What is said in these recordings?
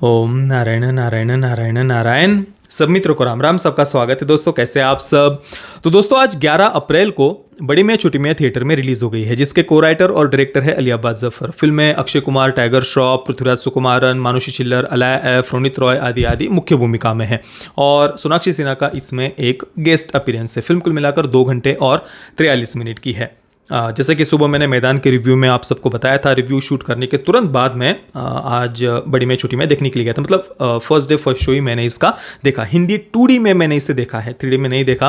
ओम नारायण नारायण नारायण नारायण। सब मित्रों को राम राम, सबका स्वागत है दोस्तों। कैसे आप सब। तो दोस्तों आज 11 अप्रैल को बड़ी मियां छोटी मियां थिएटर में रिलीज हो गई है, जिसके को राइटर और डायरेक्टर है अली अब्बास जफर। फिल्म में अक्षय कुमार, टाइगर श्रॉफ, पृथ्वीराज सुकुमारन, मानुषी छिल्लर, अलाय एफ, रोनित रॉय आदि आदि मुख्य भूमिका में है और सोनाक्षी सिन्हा का इसमें एक गेस्ट अपीयरेंस है। फिल्म कुल मिलाकर 2 घंटे और 43 मिनट की है। जैसे कि सुबह मैंने मैदान के रिव्यू में आप सबको बताया था, रिव्यू शूट करने के तुरंत बाद में आज बड़ी मियां छोटी मियां देखने के लिए गया था। मतलब फर्स्ट डे फर्स्ट शो ही मैंने इसका देखा। हिंदी 2D में मैंने इसे देखा है, 3D में नहीं देखा।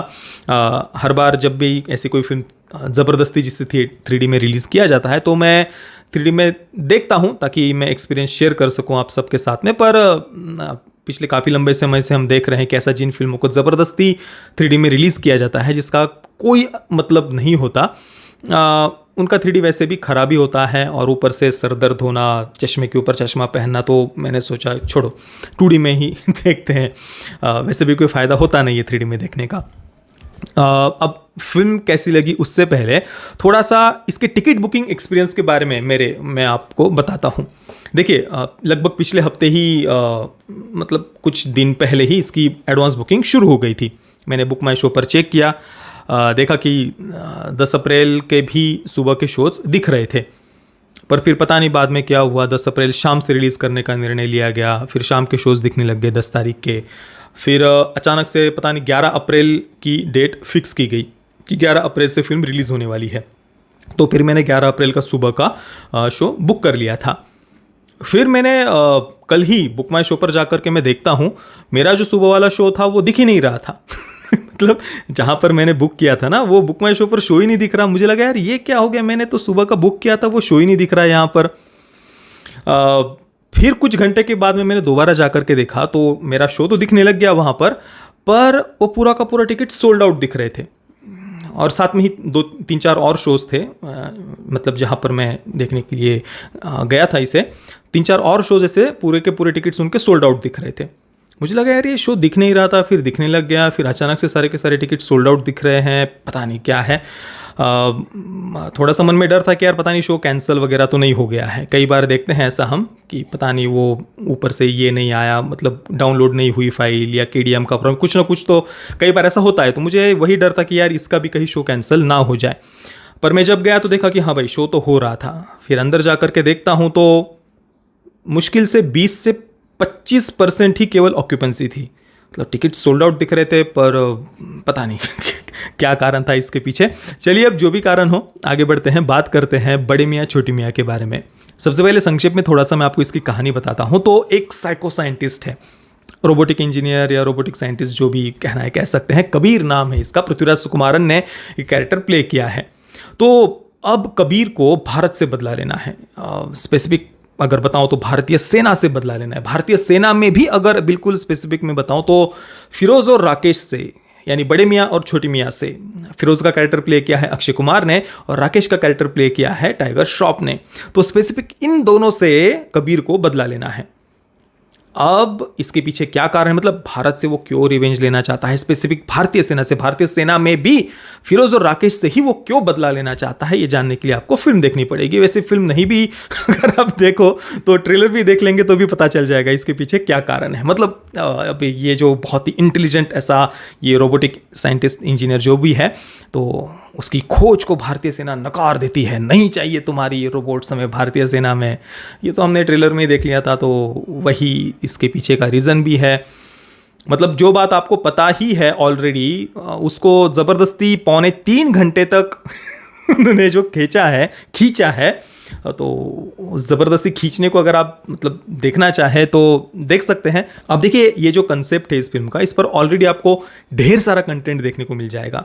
हर बार जब भी ऐसी कोई फिल्म ज़बरदस्ती जिससे 3D में रिलीज़ किया जाता है तो मैं 3D में देखता हूँ ताकि मैं एक्सपीरियंस शेयर कर सकूँ आप सबके साथ में। पर पिछले काफ़ी लंबे समय से हम देख रहे हैं कि ऐसा जिन फिल्मों को ज़बरदस्ती 3D में रिलीज़ किया जाता है जिसका कोई मतलब नहीं होता, उनका 3D वैसे भी खराब ही होता है और ऊपर से सर दर्द होना, चश्मे के ऊपर चश्मा पहनना। तो मैंने सोचा छोड़ो 2D में ही देखते हैं। वैसे भी कोई फ़ायदा होता नहीं है 3D में देखने का। अब फिल्म कैसी लगी उससे पहले थोड़ा सा इसके टिकट बुकिंग एक्सपीरियंस के बारे में मैं आपको बताता हूँ। देखिए लगभग पिछले हफ्ते ही मतलब कुछ दिन पहले ही इसकी एडवांस बुकिंग शुरू हो गई थी। मैंने बुक माई शो पर चेक किया, देखा कि 10 अप्रैल के भी सुबह के शोज दिख रहे थे। पर फिर पता नहीं बाद में क्या हुआ, 10 अप्रैल शाम से रिलीज़ करने का निर्णय लिया गया। फिर शाम के शोज़ दिखने लग गए 10 तारीख के। फिर अचानक से पता नहीं 11 अप्रैल की डेट फिक्स की गई कि 11 अप्रैल से फिल्म रिलीज़ होने वाली है। तो फिर मैंने 11 अप्रैल का सुबह का शो बुक कर लिया था। फिर मैंने कल ही बुक माई शो पर जाकर के मैं देखता हूँ, मेरा जो सुबह वाला शो था वो दिख ही नहीं रहा था। मतलब जहाँ पर मैंने बुक किया था ना, वो बुक माई शो पर शो ही नहीं दिख रहा। मुझे लगा यार ये क्या हो गया, मैंने तो सुबह का बुक किया था, वो शो ही नहीं दिख रहा है यहाँ पर। फिर कुछ घंटे के बाद में मैंने दोबारा जाकर के देखा तो मेरा शो तो दिखने लग गया वहाँ पर वो पूरा का पूरा टिकट सोल्ड आउट दिख रहे थे। और साथ में ही 2-3-4 और शोज़ थे, मतलब जहाँ पर मैं देखने के लिए गया था इसे, 3-4 और शोज़ ऐसे पूरे के पूरे टिकट्स उनके सोल्ड आउट दिख रहे थे। मुझे लगा यार ये शो दिख नहीं रहा था, फिर दिखने लग गया। फिर अचानक से सारे के सारे टिकट सोल्ड आउट दिख रहे हैं, पता नहीं क्या है। थोड़ा सा मन में डर था कि यार पता नहीं शो कैंसिल वगैरह तो नहीं हो गया है। कई बार देखते हैं ऐसा हम कि पता नहीं वो ऊपर से ये नहीं आया, मतलब डाउनलोड नहीं हुई फाइल या KDM का प्रॉब्लम, कुछ ना कुछ तो कई बार ऐसा होता है। तो मुझे वही डर था कि यार इसका भी कहीं शो कैंसिल ना हो जाए। पर मैं जब गया तो देखा कि हाँ भाई शो तो हो रहा था। फिर अंदर जा कर के देखता हूँ तो मुश्किल से 20 से 25% ही केवल ऑक्यूपेंसी थी। मतलब टिकट सोल्ड आउट दिख रहे थे, पर पता नहीं क्या कारण था इसके पीछे। चलिए अब जो भी कारण हो आगे बढ़ते हैं, बात करते हैं बड़े मियाँ छोटी मियाँ के बारे में। सबसे पहले संक्षेप में थोड़ा सा मैं आपको इसकी कहानी बताता हूँ। तो एक साइको साइंटिस्ट है, रोबोटिक इंजीनियर या रोबोटिक साइंटिस्ट जो भी कहना है कह सकते हैं। कबीर नाम है इसका, पृथ्वीराज सुकुमारन ने एक कैरेक्टर प्ले किया है। तो अब कबीर को भारत से बदला लेना है। स्पेसिफिक अगर बताऊं तो भारतीय सेना से बदला लेना है। भारतीय सेना में भी अगर बिल्कुल स्पेसिफिक में बताऊं तो फिरोज और राकेश से, यानी बड़े मियाँ और छोटी मियाँ से। फिरोज का कैरेक्टर प्ले किया है अक्षय कुमार ने और राकेश का कैरेक्टर प्ले किया है टाइगर श्रॉफ ने। तो स्पेसिफिक इन दोनों से कबीर को बदला लेना है। अब इसके पीछे क्या कारण है, मतलब भारत से वो क्यों रिवेंज लेना चाहता है, स्पेसिफिक भारतीय सेना से, भारतीय सेना में भी फिरोज और राकेश से ही वो क्यों बदला लेना चाहता है, ये जानने के लिए आपको फिल्म देखनी पड़ेगी। वैसे फिल्म नहीं भी अगर आप देखो तो ट्रेलर भी देख लेंगे तो भी पता चल जाएगा इसके पीछे क्या कारण है। मतलब अब ये जो बहुत ही इंटेलिजेंट ऐसा ये रोबोटिक साइंटिस्ट इंजीनियर जो भी है, तो उसकी खोज को भारतीय सेना नकार देती है। नहीं चाहिए तुम्हारी ये रोबोट्स हमें भारतीय सेना में। ये तो हमने ट्रेलर में ही देख लिया था, तो वही इसके पीछे का रीज़न भी है। मतलब जो बात आपको पता ही है ऑलरेडी, उसको ज़बरदस्ती 2.25 घंटे तक उन्होंने जो खींचा है, तो ज़बरदस्ती खींचने को अगर आप मतलब देखना चाहे तो देख सकते हैं। अब देखिए ये जो कंसेप्ट है इस फिल्म का, इस पर ऑलरेडी आपको ढेर सारा कंटेंट देखने को मिल जाएगा।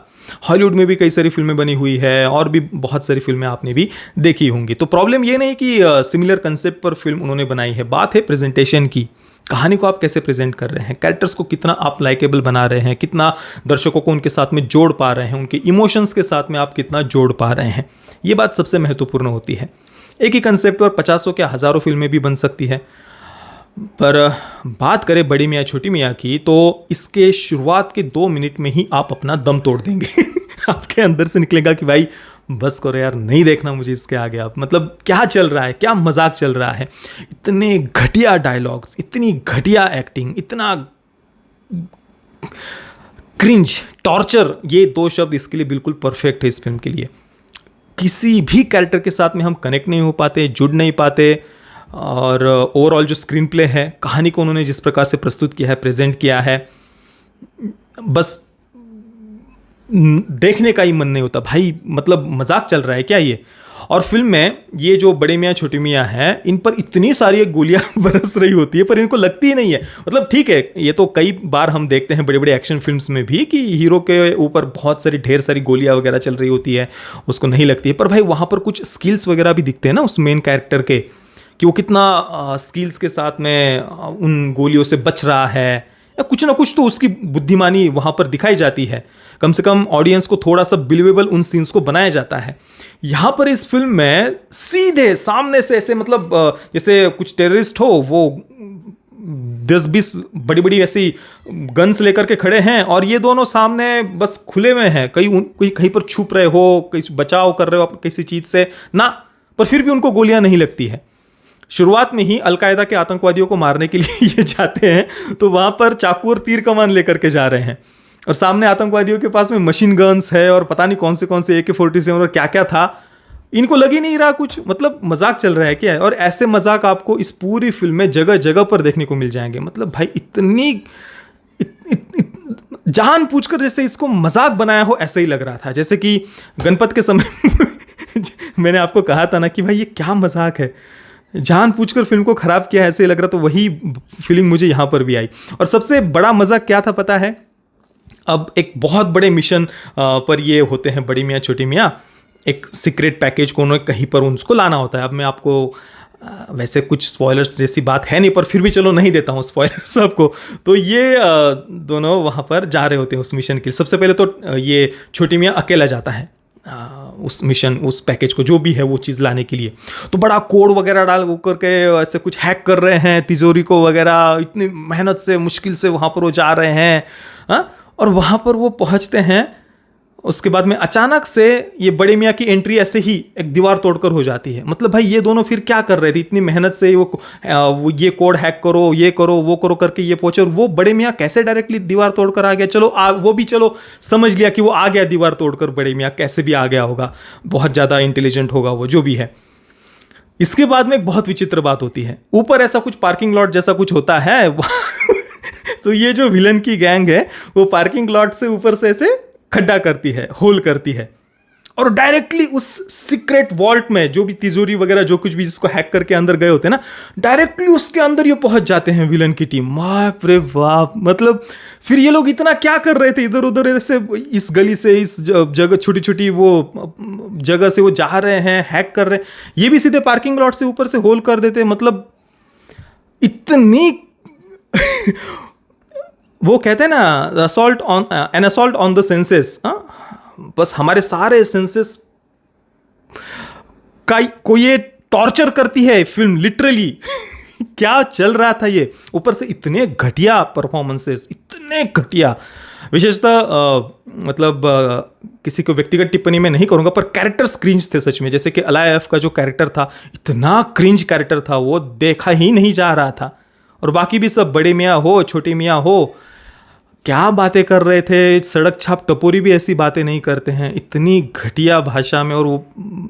हॉलीवुड में भी कई सारी फिल्में बनी हुई है और भी बहुत सारी फिल्में आपने भी देखी होंगी। तो प्रॉब्लम ये नहीं कि सिमिलर कंसेप्ट पर फिल्म उन्होंने बनाई है, बात है प्रेजेंटेशन की। कहानी को आप कैसे प्रेजेंट कर रहे हैं, कैरेक्टर्स को कितना आप लाइकेबल बना रहे हैं, कितना दर्शकों को उनके साथ में जोड़ पा रहे हैं, उनके इमोशंस के साथ में आप कितना जोड़ पा रहे हैं, ये बात सबसे महत्वपूर्ण होती है। एक ही कंसेप्ट पर 50 क्या हज़ारों फिल्में भी बन सकती है। पर बात करें बड़ी मियाँ छोटी मियाँ की, तो इसके शुरुआत के 2 मिनट में ही आप अपना दम तोड़ देंगे। आपके अंदर से निकलेगा कि भाई बस करो यार, नहीं देखना मुझे इसके आगे आप, मतलब क्या चल रहा है, क्या मजाक चल रहा है। इतने घटिया डायलॉग्स, इतनी घटिया एक्टिंग, इतना क्रिंज, टॉर्चर, ये 2 शब्द इसके लिए बिल्कुल परफेक्ट है इस फिल्म के लिए। किसी भी कैरेक्टर के साथ में हम कनेक्ट नहीं हो पाते, जुड़ नहीं पाते, और ओवरऑल जो स्क्रीन प्ले है, कहानी को उन्होंने जिस प्रकार से प्रस्तुत किया है, प्रेजेंट किया है, बस देखने का ही मन नहीं होता भाई। मतलब मजाक चल रहा है क्या ये। और फिल्म में ये जो बड़े मियाँ छोटे मियाँ हैं, इन पर इतनी सारी गोलियां बरस रही होती है पर इनको लगती ही नहीं है। मतलब ठीक है, ये तो कई बार हम देखते हैं बड़े बड़े एक्शन फिल्म्स में भी कि हीरो के ऊपर बहुत सारी ढेर सारी गोलियां वगैरह चल रही होती है, उसको नहीं लगती है। पर भाई वहाँ पर कुछ स्किल्स वगैरह भी दिखते हैं ना उस मेन कैरेक्टर के, कि वो कितना स्किल्स के साथ में उन गोलियों से बच रहा है, या कुछ ना कुछ तो उसकी बुद्धिमानी वहाँ पर दिखाई जाती है। कम से कम ऑडियंस को थोड़ा सा बिलीवेबल उन सीन्स को बनाया जाता है। यहाँ पर इस फिल्म में सीधे सामने से ऐसे, मतलब जैसे कुछ टेररिस्ट हो, वो 10-20 बड़ी बड़ी ऐसी गन्स लेकर के खड़े हैं और ये दोनों सामने बस खुले हुए हैं, कोई कहीं पर छुप रहे हो, कहीं बचाव कर रहे हो किसी चीज़ से ना, पर फिर भी उनको गोलियां नहीं लगती है। शुरुआत में ही अलकायदा के आतंकवादियों को मारने के लिए ये जाते हैं तो वहाँ पर चाकू और तीर कमान लेकर के जा रहे हैं, और सामने आतंकवादियों के पास में मशीन गन्स है और पता नहीं कौन से AK-47 और क्या क्या था। इनको लग ही नहीं रहा कुछ, मतलब मजाक चल रहा है क्या है। और ऐसे मजाक आपको इस पूरी फिल्म में जगह जगह पर देखने को मिल जाएंगे। मतलब भाई इतनी जानबूझकर जैसे इसको मजाक बनाया हो ऐसा ही लग रहा था, जैसे कि गणपत के समय मैंने आपको कहा था ना कि भाई ये क्या मजाक है, जानबूझकर फिल्म को खराब किया ऐसे लग रहा। तो वही फीलिंग मुझे यहाँ पर भी आई। और सबसे बड़ा मजाक क्या था पता है, अब एक बहुत बड़े मिशन पर ये होते हैं बड़ी मियाँ छोटी मियाँ, एक सीक्रेट पैकेज को उन्हें कहीं पर उनको लाना होता है। अब मैं आपको वैसे कुछ स्पॉयलर्स जैसी बात है नहीं, पर फिर भी चलो नहीं देता हूँ स्पॉयलर्स आपको। तो ये दोनों वहाँ पर जा रहे होते हैं उस मिशन के लिए। सबसे पहले तो ये छोटी मियाँ अकेला जाता है उस मिशन, उस पैकेज को जो भी है वो चीज़ लाने के लिए। तो बड़ा कोड वगैरह डाल करके ऐसे कुछ हैक कर रहे हैं तिजोरी को वगैरह, इतनी मेहनत से मुश्किल से वहाँ पर वो जा रहे हैं। हाँ, और वहाँ पर वो पहुँचते हैं, उसके बाद में अचानक से ये बड़े मियाँ की एंट्री ऐसे ही एक दीवार तोड़कर हो जाती है। मतलब भाई ये दोनों फिर क्या कर रहे थे, इतनी मेहनत से वो ये कोड हैक करो, ये करो, वो करो करके ये पहुंचे, और वो बड़े मियाँ कैसे डायरेक्टली दीवार तोड़कर आ गया। चलो वो भी चलो समझ लिया कि वो आ गया दीवार तोड़कर, बड़े मियाँ कैसे भी आ गया होगा, बहुत ज़्यादा इंटेलिजेंट होगा वो, जो भी है। इसके बाद में एक बहुत विचित्र बात होती है, ऊपर ऐसा कुछ पार्किंग लॉट जैसा कुछ होता है तो ये जो विलन की गैंग है वो पार्किंग लॉट से ऊपर से ऐसे खड्डा करती है, होल करती है, और डायरेक्टली उस सीक्रेट वॉल्ट में जो भी तिजोरी वगैरह जो कुछ भी जिसको हैक करके अंदर गए होते हैं ना, डायरेक्टली उसके अंदर ये पहुंच जाते हैं विलन की टीम। बाप रे बाप, मतलब फिर ये लोग इतना क्या कर रहे थे इधर उधर ऐसे, इस गली से इस जगह, छोटी छोटी वो जगह से वो जा रहे हैं, हैक कर रहे हैं, ये भी सीधे पार्किंग लॉट से ऊपर से होल कर देते। मतलब इतनी वो कहते हैं ना, assault on an assault on the senses. बस हमारे सारे सेंसेस का को ये टॉर्चर करती है फिल्म, लिटरली क्या चल रहा था ये। ऊपर से इतने घटिया परफॉर्मेंसेस, इतने घटिया, विशेषतः मतलब किसी को व्यक्तिगत टिप्पणी में नहीं करूंगा, पर कैरेक्टर्स क्रिंज थे सच में। जैसे कि अलायफ का जो कैरेक्टर था, इतना क्रिंज कैरेक्टर था, वो देखा ही नहीं जा रहा था। और बाकी भी सब बड़े मियाँ हो, छोटी मियाँ हो, क्या बातें कर रहे थे। सड़क छाप टपोरी भी ऐसी बातें नहीं करते हैं, इतनी घटिया भाषा में। और वो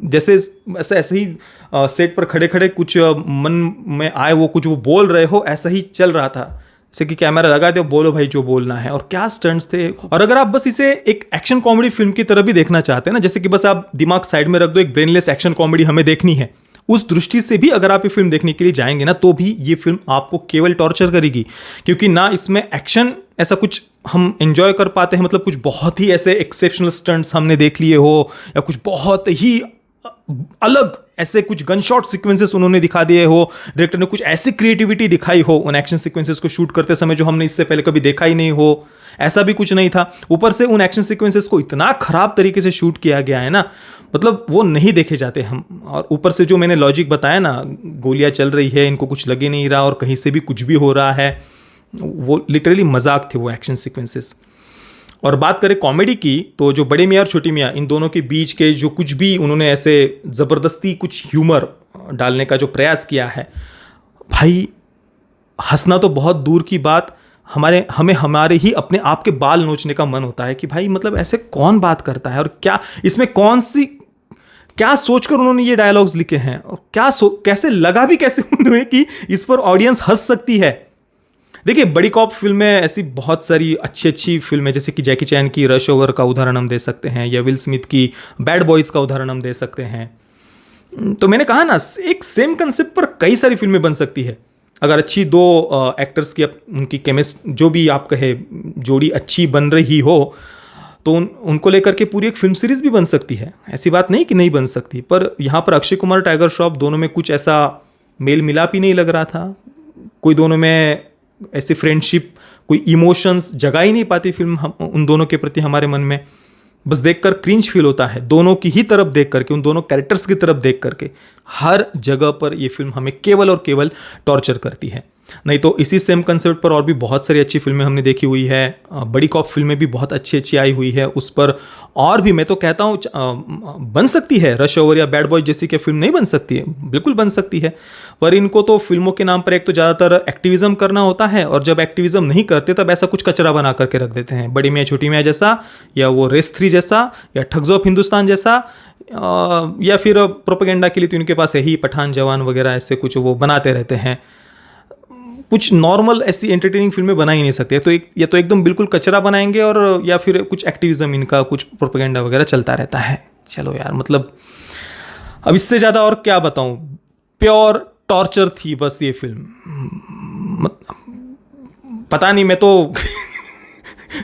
जैसे ऐसे ही सेट पर खड़े खड़े कुछ मन में आए वो कुछ वो बोल रहे हो, ऐसा ही चल रहा था, जैसे कि कैमरा लगा दो, बोलो भाई जो बोलना है। और क्या स्टंट्स थे। और अगर आप बस इसे एक एक्शन कॉमेडी फिल्म की तरह भी देखना चाहते हैं ना, जैसे कि बस आप दिमाग साइड में रख दो, एक ब्रेनलेस एक्शन कॉमेडी हमें देखनी है, उस दृष्टि से भी अगर आप ये फिल्म देखने के लिए जाएंगे ना, तो भी ये फिल्म आपको केवल टॉर्चर करेगी। क्योंकि ना इसमें एक्शन ऐसा कुछ हम एंजॉय कर पाते हैं, मतलब कुछ बहुत ही ऐसे एक्सेप्शनल स्टंट्स हमने देख लिए हो, या कुछ बहुत ही अलग ऐसे कुछ गन शॉट सीक्वेंसेस उन्होंने दिखा दिए हो, डायरेक्टर ने कुछ ऐसी क्रिएटिविटी दिखाई हो उन एक्शन सीक्वेंसेस को शूट करते समय जो हमने इससे पहले कभी देखा ही नहीं हो, ऐसा भी कुछ नहीं था। ऊपर से उन एक्शन सीक्वेंसेस को इतना खराब तरीके से शूट किया गया है ना, मतलब वो नहीं देखे जाते हम। और ऊपर से जो मैंने लॉजिक बताया ना, गोलियां चल रही है, इनको कुछ लगे नहीं रहा, और कहीं से भी कुछ भी हो रहा है, वो लिटरली मजाक थे वो एक्शन सीक्वेंसेस। और बात करें कॉमेडी की, तो जो बड़े मियाँ और छोटी मियाँ इन दोनों के बीच के जो कुछ भी उन्होंने ऐसे ज़बरदस्ती कुछ ह्यूमर डालने का जो प्रयास किया है, भाई हंसना तो बहुत दूर की बात, हमें हमारे ही अपने आप के बाल नोचने का मन होता है कि भाई मतलब ऐसे कौन बात करता है, और क्या इसमें क्या सोचकर उन्होंने ये डायलॉग्स लिखे हैं, और कैसे लगा भी कैसे उन्हें कि इस पर ऑडियंस हंस सकती है। देखिए, बड़ी कॉप फिल्में ऐसी बहुत सारी अच्छी अच्छी फिल्में, जैसे कि जैकी चैन की रश ओवर का उदाहरण हम दे सकते हैं, या विल स्मिथ की बैड बॉयज़ का उदाहरण हम दे सकते हैं। तो मैंने कहा ना, एक सेम कंसेप्ट पर कई सारी फिल्में बन सकती है अगर अच्छी दो एक्टर्स की उनकी जो भी आप कहे जोड़ी अच्छी बन रही हो, तो उनको लेकर के पूरी एक फिल्म सीरीज भी बन सकती है। ऐसी बात नहीं कि नहीं बन सकती, पर यहाँ पर अक्षय कुमार टाइगर श्रॉफ दोनों में कुछ ऐसा मेल मिलाप ही नहीं लग रहा था। कोई दोनों में ऐसी फ्रेंडशिप, कोई इमोशंस जगा ही नहीं पाती फिल्म हम उन दोनों के प्रति हमारे मन में। बस देखकर क्रिंज फील होता है, दोनों की ही तरफ देख करके, उन दोनों कैरेक्टर्स की तरफ देख करके। हर जगह पर ये फिल्म हमें केवल और केवल टॉर्चर करती है। नहीं तो इसी सेम कंसेप्ट पर और भी बहुत सारी अच्छी फिल्में हमने देखी हुई है। बड़ी कॉप फिल्में भी बहुत अच्छी अच्छी आई हुई है, उस पर और भी मैं तो कहता हूँ बन सकती है। रश ओवर या बैड बॉय जैसी क्या फिल्म नहीं बन सकती है? बिल्कुल बन सकती है। पर इनको तो फिल्मों के नाम पर एक तो ज़्यादातर एक्टिविज्म करना होता है, और जब एक्टिविज्म नहीं करते तब ऐसा कुछ कचरा बना करके रख देते हैं, बड़ी मियाँ छोटी मियाँ जैसा, या वो रेस 3 जैसा, या ठग्स ऑफ हिंदुस्तान जैसा, या फिर प्रोपेगेंडा के लिए तो इनके पास यही पठान जवान वगैरह ऐसे कुछ वो बनाते रहते हैं। कुछ नॉर्मल ऐसी एंटरटेनिंग फिल्में बना ही नहीं सकते। तो या तो एकदम बिल्कुल कचरा बनाएंगे, और या फिर कुछ एक्टिविज्म इनका, कुछ प्रोपेगेंडा वगैरह चलता रहता है। चलो यार, मतलब अब इससे ज़्यादा और क्या बताऊं, प्योर टॉर्चर थी बस ये फिल्म। पता नहीं, मैं तो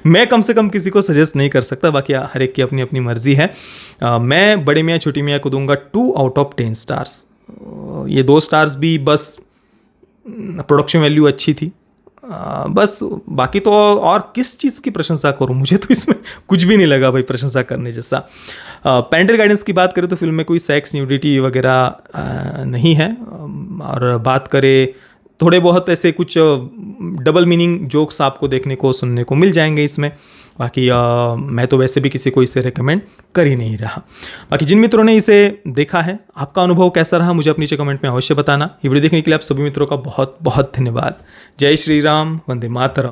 मैं कम से कम किसी को सजेस्ट नहीं कर सकता, बाकी हर एक की अपनी अपनी मर्जी है। मैं बड़े मियाँ छोटी मियाँ को दूंगा 2 आउट ऑफ 10 स्टार्स। ये 2 स्टार्स भी बस प्रोडक्शन वैल्यू अच्छी थी, बस। बाकी तो और किस चीज़ की प्रशंसा करूं, मुझे तो इसमें कुछ भी नहीं लगा भाई प्रशंसा करने जैसा। पेरेंटल गाइडेंस की बात करें तो फिल्म में कोई सेक्स, न्यूडिटी वगैरह नहीं है। और बात करें, थोड़े बहुत ऐसे कुछ डबल मीनिंग जोक्स आपको देखने को सुनने को मिल जाएंगे इसमें। बाकी मैं तो वैसे भी किसी को इसे रेकमेंड कर ही नहीं रहा। बाकी जिन मित्रों ने इसे देखा है, आपका अनुभव कैसा रहा मुझे अपने नीचे कमेंट में अवश्य बताना। ये वीडियो देखने के लिए आप सभी मित्रों का बहुत बहुत धन्यवाद। जय श्री राम, वंदे मातरम।